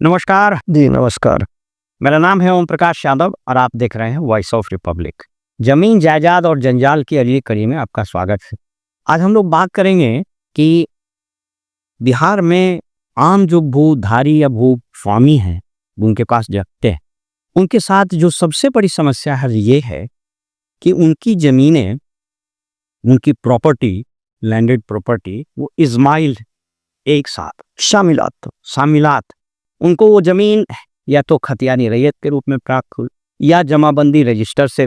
नमस्कार। जी, नमस्कार। मेरा नाम है ओम प्रकाश यादव और आप देख रहे हैं वॉइस ऑफ रिपब्लिक। जमीन जायदाद और जंजाल की अगली कड़ी में आपका स्वागत है। आज हम लोग बात करेंगे कि बिहार में आम जो भूधारी या भू स्वामी हैं, उनके पास जगते हैं, उनके साथ जो सबसे बड़ी समस्या है ये है कि उनकी जमीनें, उनकी प्रॉपर्टी, लैंडेड प्रॉपर्टी, वो इस्माइल एक साथ शामिलात, उनको वो जमीन या तो खतियानी रैयत के रूप में प्राप्त हुई या जमाबंदी रजिस्टर से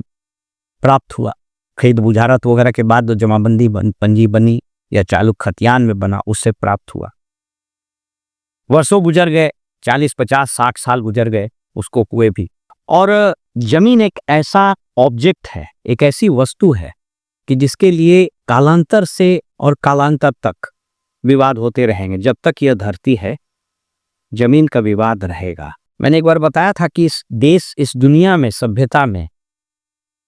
प्राप्त हुआ। खरीद बुझारत वगैरह के बाद जो जमाबंदी पंजी बनी या चालू खतियान में बना, उससे प्राप्त हुआ। वर्षों गुजर गए, 40, 50, 60 साल गुजर गए, उसको हुए भी। और जमीन एक ऐसा ऑब्जेक्ट है, एक ऐसी वस्तु है कि जिसके लिए कालांतर से और कालांतर तक विवाद होते रहेंगे। जब तक यह धरती है, जमीन का विवाद रहेगा। मैंने एक बार बताया था कि इस देश, इस दुनिया में, सभ्यता में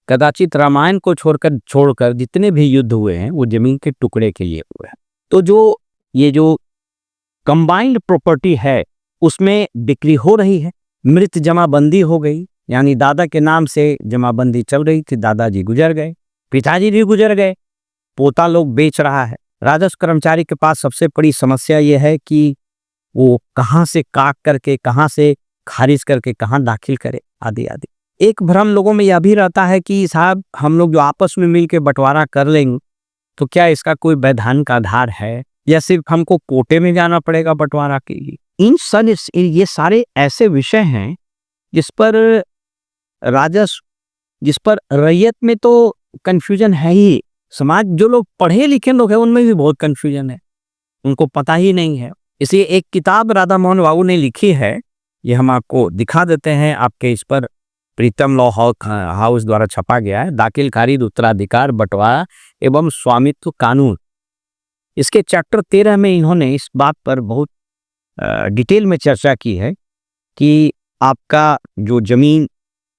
कदाचित रामायण को छोड़कर जितने भी युद्ध हुए हैं वो जमीन के टुकड़े के लिए हुए हैं। तो ये जो कंबाइंड प्रॉपर्टी है उसमें बिक्री हो रही है। मृत जमाबंदी हो गई, यानी दादा के नाम से जमाबंदी चल रही थी, दादाजी गुजर गए, पिताजी भी गुजर गए, पोता लोग बेच रहा है। राजस्व कर्मचारी के पास सबसे बड़ी समस्या यह है कि वो कहाँ से काट करके, कहाँ से खारिज करके, कहाँ दाखिल करे, आदि आदि। एक भ्रम लोगों में यह भी रहता है कि साहब हम लोग जो आपस में मिलकर बंटवारा कर लेंगे तो क्या इसका कोई वैधानिक आधार है या सिर्फ हमको कोटे में जाना पड़ेगा बंटवारा के लिए। ये सारे ऐसे विषय हैं जिस पर राजस्व, जिस पर रैयत में तो कंफ्यूजन है ही। समाज, जो लोग पढ़े लिखे लोग हैं, उनमें भी बहुत कंफ्यूजन है, उनको पता ही नहीं है। इसलिए एक किताब राधा मोहन बाबू ने लिखी है, ये हम आपको दिखा देते हैं। आपके इस पर प्रीतम लॉ हाउस द्वारा छपा गया है, दाखिल खारिज उत्तराधिकार बंटवारा एवं स्वामित्व कानून। इसके चैप्टर 13 में इन्होंने इस बात पर बहुत डिटेल में चर्चा की है कि आपका जो जमीन,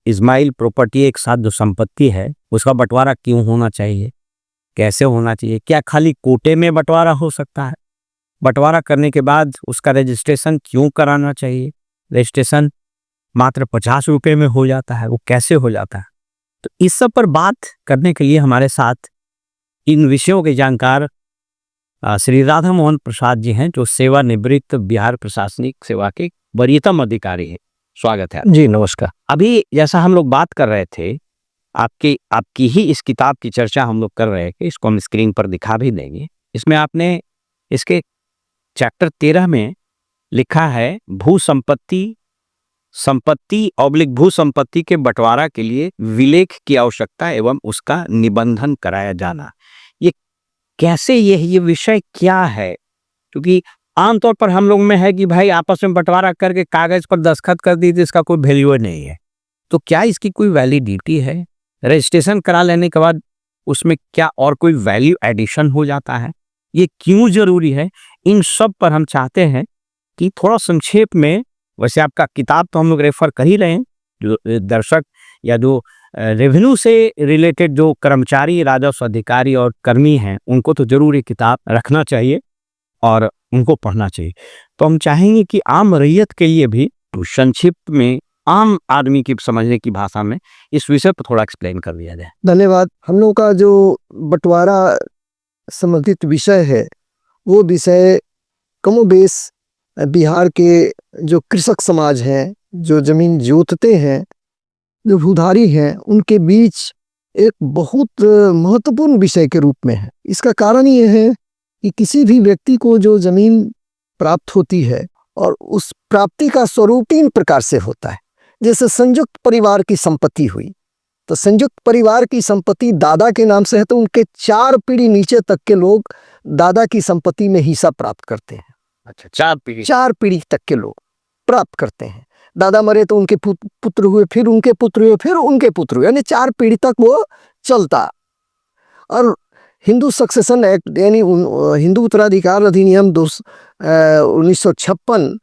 इस्माइल प्रॉपर्टी एक साथ जो संपत्ति है, उसका बंटवारा क्यों होना चाहिए, कैसे होना चाहिए, क्या खाली कोटे में बंटवारा हो सकता है, बंटवारा करने के बाद उसका रजिस्ट्रेशन क्यों कराना चाहिए, रजिस्ट्रेशन मात्र 50 रुपये में हो जाता है, वो कैसे हो जाता है। तो इस सब पर बात करने के लिए हमारे साथ इन विषयों के जानकार श्री राधा मोहन प्रसाद जी हैं, जो सेवानिवृत्त बिहार प्रशासनिक सेवा के वरीयतम अधिकारी हैं। स्वागत है जी, नमस्कार। अभी जैसा हम लोग बात कर रहे थे, आपकी ही इस किताब की चर्चा हम लोग कर रहे थे, इसको हम स्क्रीन पर दिखा भी देंगे। इसमें आपने इसके चैप्टर 13 में लिखा है भू संपत्ति भू संपत्ति के बंटवारा के लिए विलेख की आवश्यकता एवं उसका निबंधन कराया जाना। ये कैसे, ये विषय क्या है? क्योंकि आमतौर पर हम लोग में है कि भाई आपस में बंटवारा करके कागज पर दस्तखत कर दी तो इसका कोई वैल्यू नहीं है। तो क्या इसकी कोई वैलिडिटी है? रजिस्ट्रेशन करा लेने के बाद उसमें क्या और कोई वैल्यू एडिशन हो जाता है? ये क्यों जरूरी है? इन सब पर हम चाहते हैं कि थोड़ा संक्षेप में, वैसे आपका किताब तो हम लोग रेफर कर ही रहे हैं, जो दर्शक या जो रेवेन्यू से रिलेटेड जो कर्मचारी, राजस्व अधिकारी और कर्मी हैं, उनको तो जरूर ये किताब रखना चाहिए और उनको पढ़ना चाहिए। तो हम चाहेंगे कि आम रैयत के लिए भी संक्षिप्त में, आम आदमी की समझने की भाषा में इस विषय पर थोड़ा एक्सप्लेन कर दिया जाए। धन्यवाद। हम लोग का जो बंटवारा संबंधित विषय है, वो विषय कमोबेश बिहार के जो कृषक समाज हैं, जो जमीन जोतते हैं, जो भूधारी हैं, उनके बीच एक बहुत महत्वपूर्ण विषय के रूप में है। इसका कारण ये है कि किसी भी व्यक्ति को जो जमीन प्राप्त होती है और उस प्राप्ति का स्वरूप 3 प्रकार से होता है। जैसे संयुक्त परिवार की संपत्ति हुई, तो संयुक्त परिवार की संपत्ति दादा के नाम से है, तो उनके 4 पीढ़ी नीचे तक के लोग दादा की संपत्ति में हिस्सा प्राप्त करते हैं। अच्छा, 4 पीढ़ी तक के लोग प्राप्त करते हैं। दादा मरे तो उनके पुत्र हुए, फिर उनके पुत्र हुए, फिर उनके पुत्र हुए, यानी 4 पीढ़ी तक वो चलता। और हिंदू सक्सेशन एक्ट, यानी हिंदू उत्तराधिकार अधिनियम 1956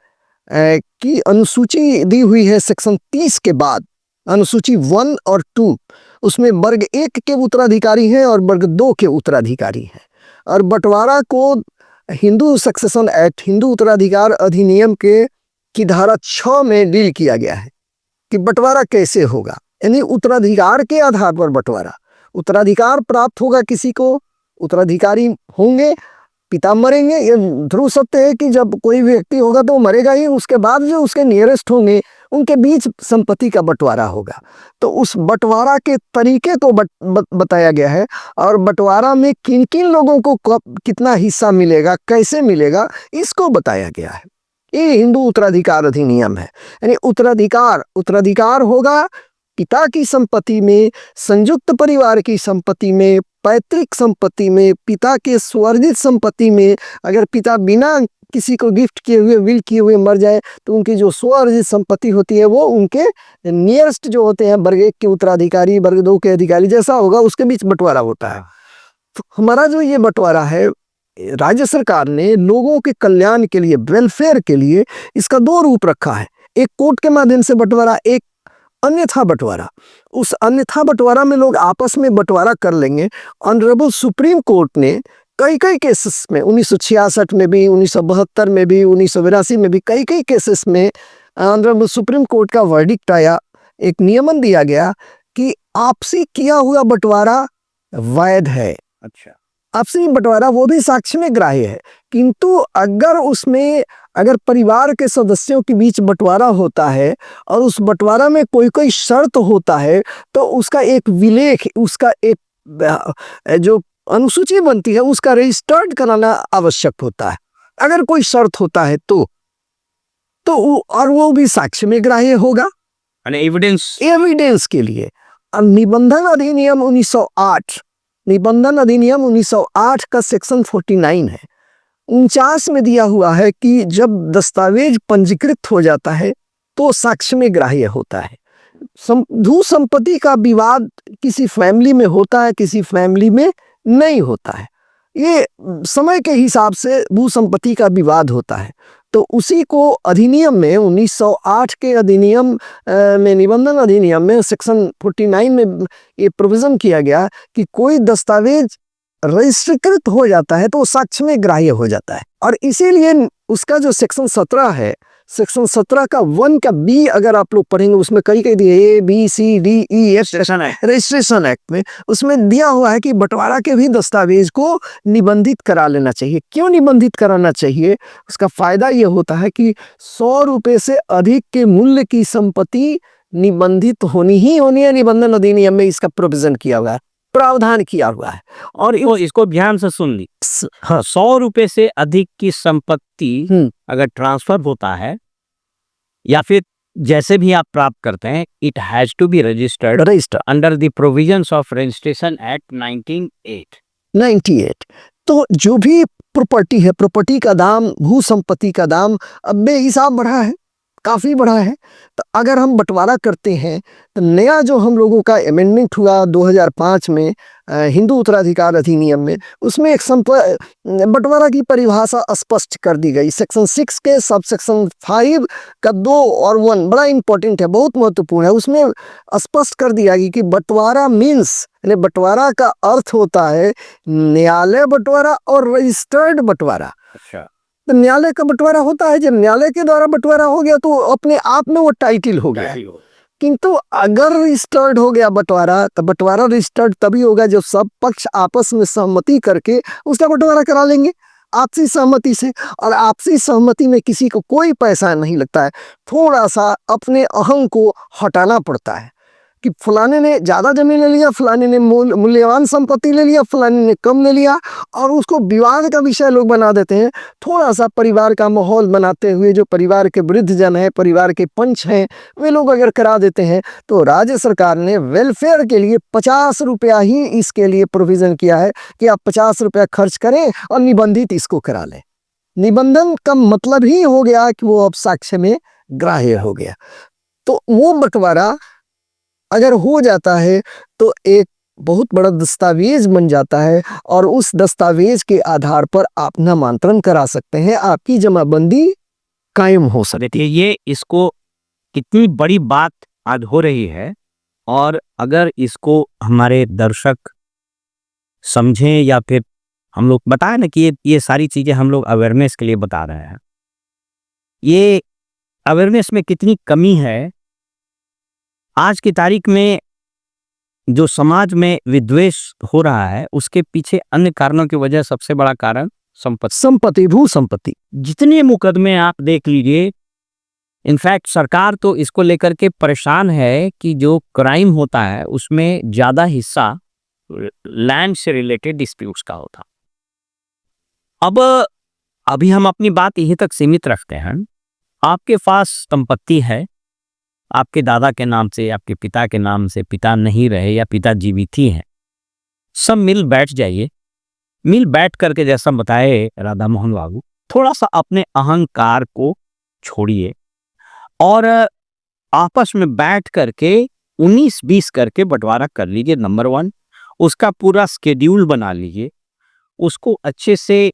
की अनुसूची दी हुई है, सेक्शन 30 के बाद अनुसूची 1 और 2, उसमें वर्ग 1 के उत्तराधिकारी हैं और वर्ग 2 के उत्तराधिकारी हैं। और बंटवारा को हिंदू सक्सेशन एक्ट, हिंदू उत्तराधिकार अधिनियम के की धारा 6 में डील किया गया है कि बंटवारा कैसे होगा, यानी उत्तराधिकार के आधार पर बंटवारा। उत्तराधिकार प्राप्त होगा किसी को, उत्तराधिकारी होंगे, पिता मरेंगे। ये ध्रुव सत्य है कि जब कोई व्यक्ति होगा तो वो मरेगा ही, उसके बाद जो उसके नियरेस्ट होंगे उनके बीच संपत्ति का बंटवारा होगा। तो उस बंटवारा के तरीके को बताया गया है, और बंटवारा में किन किन लोगों को कितना हिस्सा मिलेगा, कैसे मिलेगा, इसको बताया गया है। ये हिंदू उत्तराधिकार अधिनियम है। यानी उत्तराधिकार होगा पिता की संपत्ति में, संयुक्त परिवार की संपत्ति में, पैतृक संपत्ति में, पिता के स्वर्जित संपत्ति में। अगर पिता बिना किसी को गिफ्ट किए हुए, विल किए हुए मर जाए तो उनकी जो स्वर्जित संपत्ति होती है वो उनके नियरेस्ट जो होते हैं, वर्ग 1 के उत्तराधिकारी, वर्ग 2 के अधिकारी जैसा होगा, उसके बीच बंटवारा होता है। तो हमारा जो ये बंटवारा है, राज्य सरकार ने लोगों के कल्याण के लिए, वेलफेयर के लिए इसका 2 रूप रखा है। एक कोर्ट के माध्यम से बंटवारा, एक अन्यथा बंटवारा। उस अन्यथा बंटवारा में लोग आपस में बंटवारा कर लेंगे। ऑनरेबल सुप्रीम कोर्ट ने कई केसेस में, 1966 में भी, 1972 में भी, 1982 में भी, कई केसेस में ऑनरेबल सुप्रीम कोर्ट का वर्डिक्ट आया, एक नियमन दिया गया कि आपसी किया हुआ बंटवारा वैध है। अच्छा, आपसी बंटवारा वो भी साक्ष्य में ग्राह्य है, किंतु अगर परिवार के सदस्यों के बीच बंटवारा होता है और उस बंटवारा में कोई शर्त होता है, तो उसका एक विलेख, उसका एक जो अनुसूची बनती है उसका रजिस्टर्ड कराना आवश्यक होता है। अगर कोई शर्त होता है तो और वो भी साक्ष्य में ग्राह्य होगा, एविडेंस के लिए। निबंधन अधिनियम 1908 का सेक्शन 49 है, 49 में दिया हुआ है कि जब दस्तावेज पंजीकृत हो जाता है तो साक्ष्य में ग्राह्य होता है। भू संपत्ति का विवाद किसी फैमिली में होता है, किसी फैमिली में नहीं होता है। ये समय के हिसाब से भू संपत्ति का विवाद होता है। तो उसी को अधिनियम में 1908 के अधिनियम में, निबंधन अधिनियम में सेक्शन 49 में ये प्रोविजन किया गया कि कोई दस्तावेज रजिस्ट्रीकृत हो जाता है तो साक्ष्य में ग्राह्य हो जाता है। और इसीलिए उसका जो सेक्शन 17 है, सेक्शन 17 का 1 का बी अगर आप लोग पढ़ेंगे, उसमें कई दिए ABCDEF रजिस्ट्रेशन एक्ट में, उसमें दिया हुआ है कि बंटवारा के भी दस्तावेज को निबंधित करा लेना चाहिए। क्यों निबंधित कराना चाहिए? उसका फायदा ये होता है कि 100 रुपए से अधिक के मूल्य की संपत्ति निबंधित होनी ही होनी है। निबंधन अधिनियम में इसका प्रोविजन किया हुआ है, प्रावधान किया हुआ है। और इसको ध्यान से सुन ली, 100 रुपए से अधिक की संपत्ति अगर ट्रांसफर होता है या फिर जैसे भी आप प्राप्त करते हैं, it has to be registered under the provisions of registration act 98। तो जो भी प्रॉपर्टी है, प्रॉपर्टी का दाम, भू संपत्ति का दाम अब बेहिसाब बढ़ा है, काफ़ी बढ़ा है। तो अगर हम बंटवारा करते हैं तो नया जो हम लोगों का अमेंडमेंट हुआ 2005 में हिंदू उत्तराधिकार अधिनियम में, उसमें एक बंटवारा की परिभाषा स्पष्ट कर दी गई। सेक्शन 6 के सब सेक्शन 5 का 2 और 1 बड़ा इंपॉर्टेंट है, बहुत महत्वपूर्ण है। उसमें स्पष्ट कर दिया गया कि बंटवारा मीन्स, यानी बंटवारा का अर्थ होता है न्यायालय बंटवारा और रजिस्टर्ड बंटवारा। अच्छा, तो न्यायालय का बंटवारा होता है, जब न्यायालय के द्वारा बंटवारा हो गया तो अपने आप में वो टाइटल हो गया। किंतु अगर रजिस्टर्ड हो गया बंटवारा, तो बंटवारा रजिस्टर्ड तभी होगा जब सब पक्ष आपस में सहमति करके उसका बंटवारा करा लेंगे आपसी सहमति से। और आपसी सहमति में किसी को कोई पैसा नहीं लगता है, थोड़ा सा अपने अहम को हटाना पड़ता है कि फलाने ने ज़्यादा जमीन ले लिया, फलाने ने मूल्यवान संपत्ति ले लिया, फलाने ने कम ले लिया, और उसको विवाद का विषय लोग बना देते हैं। थोड़ा सा परिवार का माहौल बनाते हुए जो परिवार के वृद्ध जन हैं, परिवार के पंच हैं, वे लोग अगर करा देते हैं तो राज्य सरकार ने वेलफेयर के लिए 50 रुपया ही इसके लिए प्रोविज़न किया है कि आप 50 रुपया खर्च करें और निबंधित इसको करा लें। निबंधन का मतलब ही हो गया कि वो अब साक्ष्य में ग्राह्य हो गया। तो वो बंटवारा अगर हो जाता है तो एक बहुत बड़ा दस्तावेज बन जाता है, और उस दस्तावेज के आधार पर आप नामांतरण करा सकते हैं, आपकी जमाबंदी कायम हो सकती है। ये इसको कितनी बड़ी बात आज हो रही है, और अगर इसको हमारे दर्शक समझें या फिर हम लोग बताएं ना कि ये सारी चीजें हम लोग अवेयरनेस के लिए बता रहे हैं। ये अवेयरनेस में कितनी कमी है। आज की तारीख में जो समाज में विद्वेष हो रहा है उसके पीछे अन्य कारणों की वजह सबसे बड़ा कारण संपत्ति, भू संपत्ति। जितने मुकदमे आप देख लीजिए, इनफैक्ट सरकार तो इसको लेकर के परेशान है कि जो क्राइम होता है उसमें ज्यादा हिस्सा लैंड से रिलेटेड डिस्प्यूट्स का होता। अब अभी हम अपनी बात यहीं तक सीमित रखते हैं। आपके पास संपत्ति है, आपके दादा के नाम से, आपके पिता के नाम से, पिता नहीं रहे या पिता जीवित ही हैं, सब मिल बैठ जाइए। मिल बैठ करके जैसा बताए राधा मोहन बाबू, थोड़ा सा अपने अहंकार को छोड़िए और आपस में बैठ करके 19-20 करके बंटवारा कर लीजिए। नंबर 1, उसका पूरा स्केड्यूल बना लीजिए, उसको अच्छे से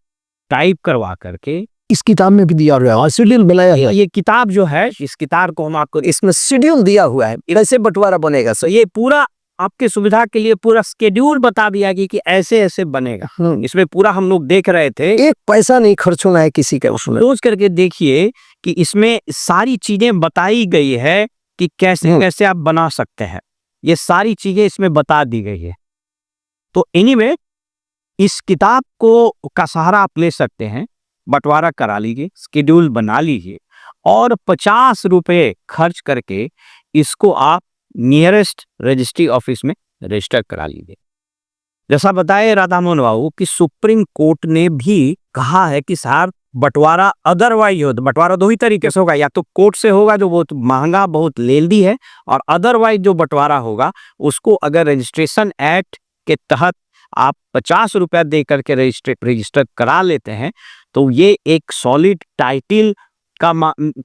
टाइप करवा करके इस किताब में भी दिया हुआ है, शेड्यूल बनाया है। ये किताब जो है, इस किताब को हम आपको, इसमें शेड्यूल दिया हुआ है, कैसे बंटवारा बनेगा। तो ये पूरा आपके सुविधा के लिए पूरा स्केड्यूल बता दिया गया कि ऐसे ऐसे बनेगा। इसमें पूरा हम लोग देख रहे थे, एक पैसा नहीं खर्च होना है किसी का उसमें। सोच करके देखिए कि इसमें सारी चीजें बताई गई है कि कैसे कैसे आप बना सकते हैं। ये सारी चीजें इसमें बता दी गई है। तो एनीवे, इस किताब को का सहारा आप ले सकते हैं, बंटवारा करा लीजिए, स्केड्यूल बना लीजिए और 50 रुपए खर्च करके इसको आप नियरेस्ट रजिस्ट्री ऑफिस में रजिस्टर करा लीजिए। जैसा बताए राधा मोहन बाबू कि सुप्रीम कोर्ट ने भी कहा है कि सार बंटवारा अदरवाइज हो, बंटवारा 2 ही तरीके से होगा, या तो कोर्ट से होगा जो बहुत महंगा, बहुत लेल्दी है, और अदरवाइज जो बंटवारा होगा उसको अगर रजिस्ट्रेशन एक्ट के तहत आप 50 रुपया दे करके रजिस्टर करा लेते हैं तो ये एक सॉलिड टाइटल का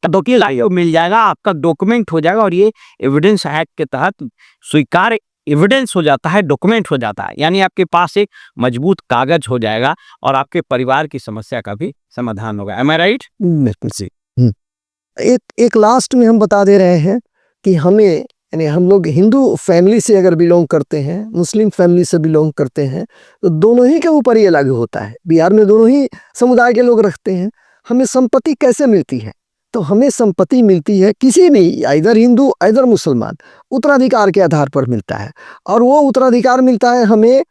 डॉक्यूमेंट मिल जाएगा, आपका डॉक्यूमेंट हो जाएगा और ये एविडेंस एक्ट के तहत स्वीकार एविडेंस हो जाता है, डॉक्यूमेंट हो जाता है। यानी आपके पास एक मजबूत कागज हो जाएगा और आपके परिवार की समस्या का भी समाधान होगा। एम आई राइट? बिल्कुल सही। एक लास्ट में हम बता दे रहे हैं कि हमें, यानी हम लोग हिंदू फैमिली से अगर बिलोंग करते हैं, मुस्लिम फैमिली से बिलोंग करते हैं, तो दोनों ही के ऊपर ये लागू होता है। बिहार में दोनों ही समुदाय के लोग रखते हैं। हमें संपत्ति कैसे मिलती है? तो हमें संपत्ति मिलती है किसी भी, इधर हिंदू इधर मुसलमान, उत्तराधिकार के आधार पर मिलता है। और वो उत्तराधिकार मिलता है हमें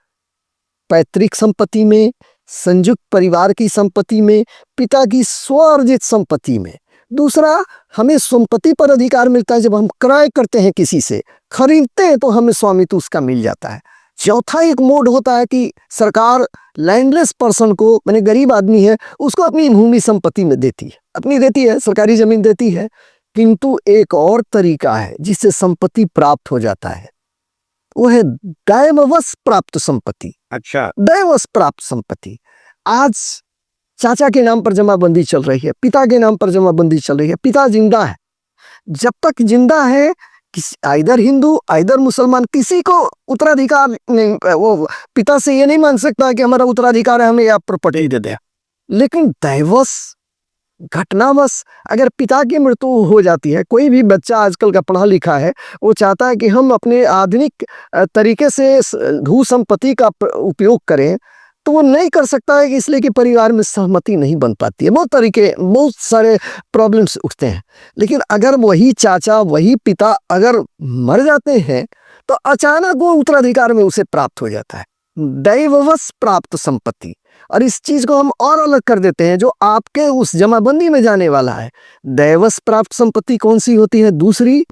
पैतृक संपत्ति में, संयुक्त परिवार की संपत्ति में, पिता की स्वार्जित संपत्ति में। दूसरा, हमें संपत्ति पर अधिकार मिलता है जब हम क्रय करते हैं, किसी से खरीदते हैं तो हमें स्वामित्व उसका मिल जाता है। चौथा एक मोड होता है कि सरकार लैंडलेस पर्सन को, मैंने गरीब आदमी है, उसको अपनी भूमि संपत्ति में देती है, अपनी देती है, सरकारी जमीन देती है। किंतु एक और तरीका है जिससे संपत्ति प्राप्त हो जाता है, वो है दैववश प्राप्त संपत्ति। अच्छा, दैववश प्राप्त संपत्ति। आज चाचा के नाम पर जमाबंदी चल रही है, पिता के नाम पर जमाबंदी चल रही है, पिता जिंदा है। जब तक जिंदा है, इधर हिंदू इधर मुसलमान, किसी को उत्तराधिकार नहीं, वो पिता से ये नहीं मान सकता कि हमारा उत्तराधिकार है, हमें आप प्रॉपर्टी दे दे। लेकिन दैवश, घटनावश अगर पिता की मृत्यु हो जाती है, कोई भी बच्चा आजकल का पढ़ा लिखा है, वो चाहता है कि हम अपने आधुनिक तरीके से भू संपत्ति का उपयोग करें, तो वो नहीं कर सकता है, इसलिए कि परिवार में सहमति नहीं बन पाती है। बहुत तरीके, बहुत सारे प्रॉब्लम्स उठते हैं। लेकिन अगर वही चाचा, वही पिता अगर मर जाते हैं तो अचानक वो उत्तराधिकार में उसे प्राप्त हो जाता है, दैववश प्राप्त संपत्ति। और इस चीज को हम और अलग कर देते हैं, जो आपके उस जमाबंदी में जाने वाला है। दैववश प्राप्त संपत्ति कौन सी होती है? दूसरी,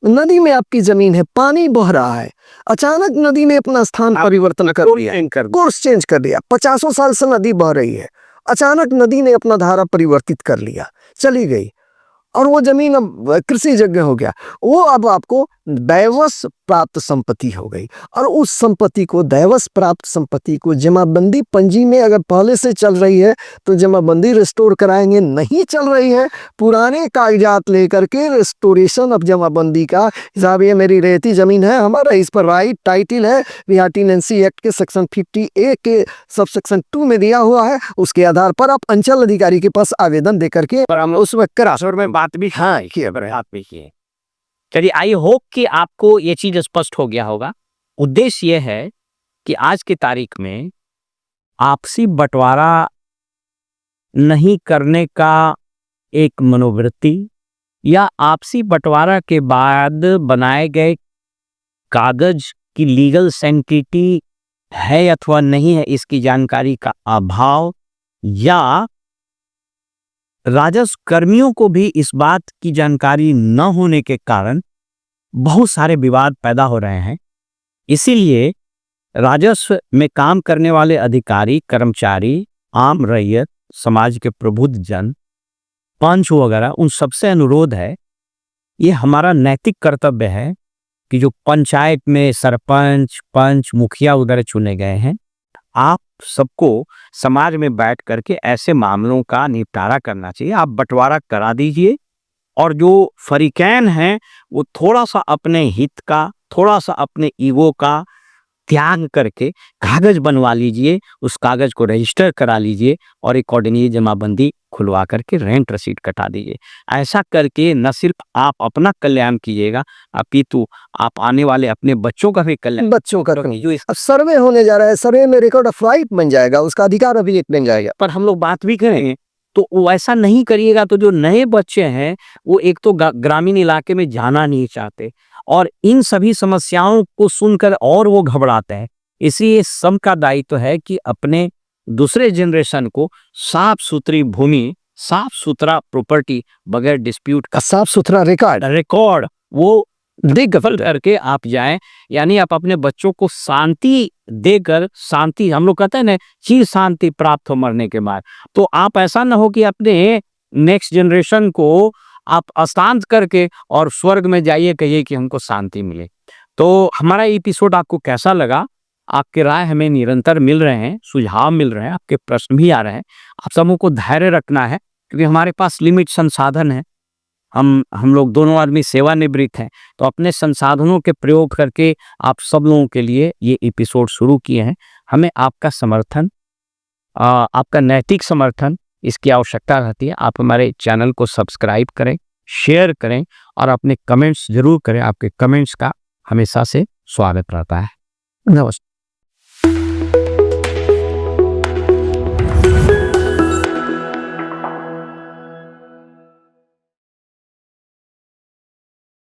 नदी में आपकी जमीन है, पानी बह रहा है, अचानक नदी ने अपना स्थान परिवर्तन कर दिया, कोर्स चेंज कर दिया। 50 साल से नदी बह रही है, अचानक नदी ने अपना धारा परिवर्तित कर लिया, चली गई, और वो जमीन अब कृषि योग्य हो गया। वो अब आपको दैववश प्राप्त संपत्ति हो गई। और उस संपत्ति को, दैववश प्राप्त संपत्ति को जमाबंदी पंजी में अगर पहले से चल रही है तो जमाबंदी रिस्टोर कराएंगे, नहीं चल रही है, पुराने कागजात लेकर के रिस्टोरेशन ऑफ जमाबंदी का हिसाब, ये मेरी रेती जमीन है, हमारा इस पर राइट टाइटल है, बिहार टेनेंसी एक्ट के सेक्शन 50A के सब सेक्शन 2 में दिया हुआ है। उसके आधार पर आप अंचल अधिकारी के पास आवेदन दे करके उस वक्त करासोर में बात भी किए। चलिए, आई होप कि आपको ये चीज स्पष्ट हो गया होगा। उद्देश्य ये है कि आज की तारीख में आपसी बंटवारा नहीं करने का एक मनोवृत्ति या आपसी बंटवारा के बाद बनाए गए कागज की लीगल सेंटिटी है अथवा नहीं है, इसकी जानकारी का अभाव, या राजस्व कर्मियों को भी इस बात की जानकारी न होने के कारण बहुत सारे विवाद पैदा हो रहे हैं। इसीलिए राजस्व में काम करने वाले अधिकारी, कर्मचारी, आम रैयत, समाज के प्रबुद्ध जन, पंच वगैरह, उन सबसे अनुरोध है, ये हमारा नैतिक कर्तव्य है कि जो पंचायत में सरपंच, पंच, मुखिया वगैरह चुने गए हैं, आप सबको समाज में बैठ करके ऐसे मामलों का निपटारा करना चाहिए। आप बंटवारा करा दीजिए और जो फरीकैन हैं वो थोड़ा सा अपने हित का, थोड़ा सा अपने ईगो का त्याग करके कागज बनवा लीजिए, उस कागज को रजिस्टर करा लीजिए और एक ऑर्डिनरी जमाबंदी खुलवा करके रेंट रसीद कटा दीजिए। ऐसा करके न सिर्फ आप अपना कल्याण कीजिएगा, अपितु आप आने वाले अपने बच्चों का भी कल्याण, बच्चों का जो इस अब सर्वे होने जा रहा है, सर्वे में रिकॉर्ड ऑफ राइट बन जाएगा, उसका अधिकार अभिलेख बन जाएगा। पर हम लोग बात भी करें तो वैसा नहीं करिएगा तो जो नए बच्चे हैं वो एक तो ग्रामीण इलाके में जाना नहीं चाहते और इन सभी समस्याओं को सुनकर और वो घबराते हैं। इसीलिए सबका दायित्व है कि अपने दूसरे जनरेशन को साफ सुथरी भूमि, साफ सुथरा प्रॉपर्टी, बगैर डिस्प्यूट का साफ सुथरा रिकॉर्ड वो देखभाल करके आप जाएं। यानी आप अपने बच्चों को शांति देकर, शांति, हम लोग कहते हैं ना, चिर शांति प्राप्त हो मरने के बाद, तो आप ऐसा ना हो कि अपने नेक्स्ट जनरेशन को आप अशांत करके और स्वर्ग में जाइए, कहिए कि हमको शांति मिले। तो हमारा एपिसोड आपको कैसा लगा? आपके राय हमें निरंतर मिल रहे हैं, सुझाव मिल रहे हैं, आपके प्रश्न भी आ रहे हैं। आप सबों को धैर्य रखना है क्योंकि हमारे पास लिमिट संसाधन है। हम लोग दोनों आदमी सेवानिवृत्त हैं, तो अपने संसाधनों के प्रयोग करके आप सब लोगों के लिए ये एपिसोड शुरू किए हैं। हमें आपका समर्थन, आपका नैतिक समर्थन, इसकी आवश्यकता रहती है। आप हमारे चैनल को सब्सक्राइब करें, शेयर करें और अपने कमेंट्स जरूर करें। आपके कमेंट्स का हमेशा से स्वागत रहता है। नमस्कार।